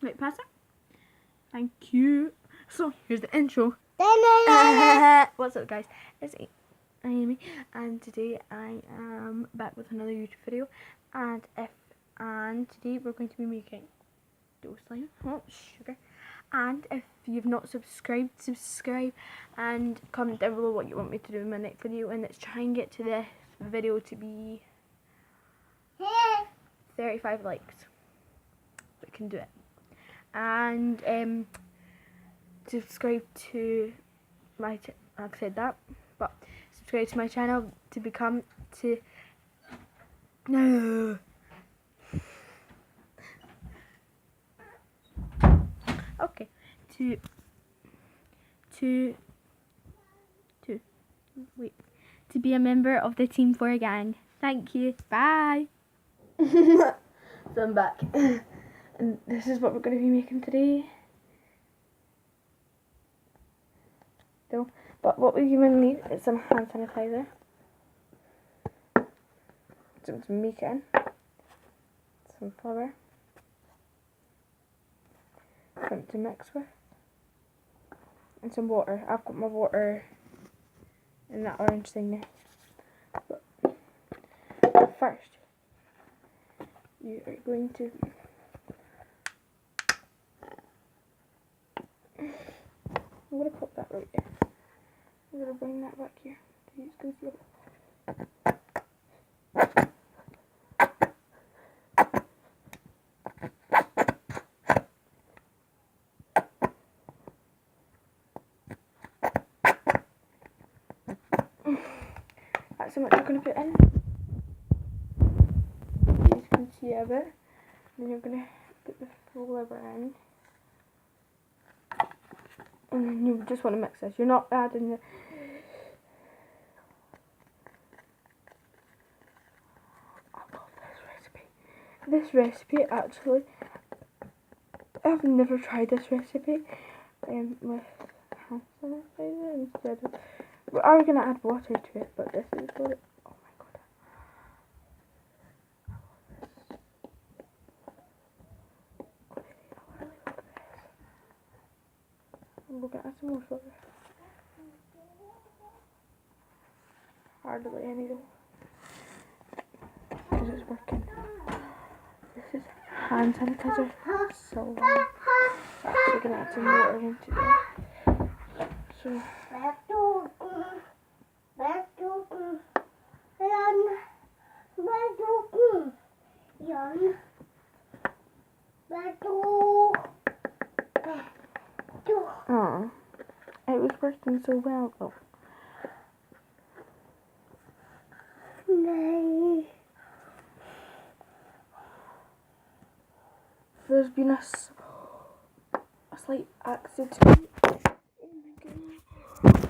Right, pass it. Thank you. So, here's the intro. What's up, guys? It's Amy, and today I am back with another YouTube video. And today we're going to be making dough slime. Oh, sugar. And if you've not subscribed, subscribe and comment down below what you want me to do in my next video. And let's try and get to this video to be 35 likes. We can do it. And subscribe to my I've said that, but subscribe to my channel to become okay to be a member of the Team 4 gang. Thank you. Bye. So I'm back. And this is what we're going to be making today. So, but what we're going to need is some hand sanitizer. Some make in. Some flour. Something to mix with. And some water. I've got my water in that orange thing there. But first, you are going to I'm going to put that right there. I'm going to bring that back here so you can see it. That's how much you're going to put in. You can see a bit. Then you're going to put the flour in. And then you just want to mix this. You're not adding the... I love this recipe. This recipe, actually, I've never tried this recipe with hand sanitizer instead of... We are going to add water to it, but this is what it... Oh my god. I really love this. We're going to add some more sugar. Hardly any though. Because it's working. This is hand sanitizer. So we're going to add some water into it. So oh, it was working so well though. There's been a slight accident. Oh my god.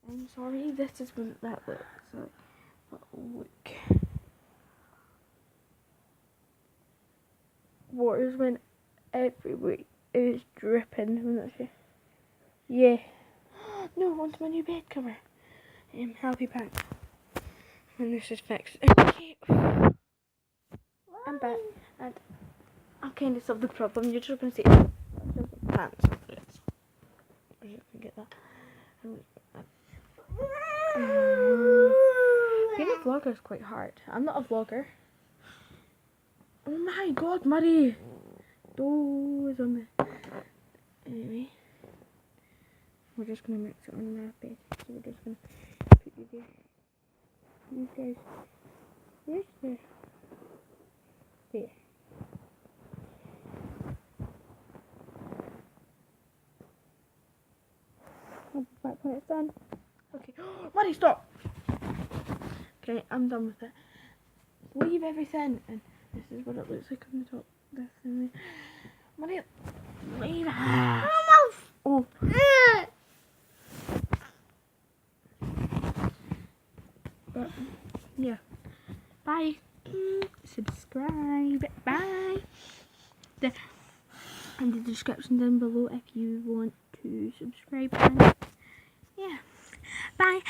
I'm sorry, this is what that looks like. But look. Water's went everywhere. It was dripping. I'm not sure. Yeah. No, onto my new bed cover. Happy pants. And this is fixed. Okay. I'm back. And I kind of solved the problem. You're just going to see pants. I just can get that. Being a vlogger is quite hard. I'm not a vlogger. Oh my god, Muddy! Oh, is on there. Anyway, we're just gonna mix it on our bed. So we're just gonna put you there. You guys, where's there? There. I'll be back when it's done. Okay. Muddy, stop! Okay, I'm done with it. Leave everything, and this is what it looks like on the top. This thing. Muddy, leave it. Oh. But, yeah. Bye. Subscribe. Bye. In the description down below if you want to subscribe. And yeah. Bye.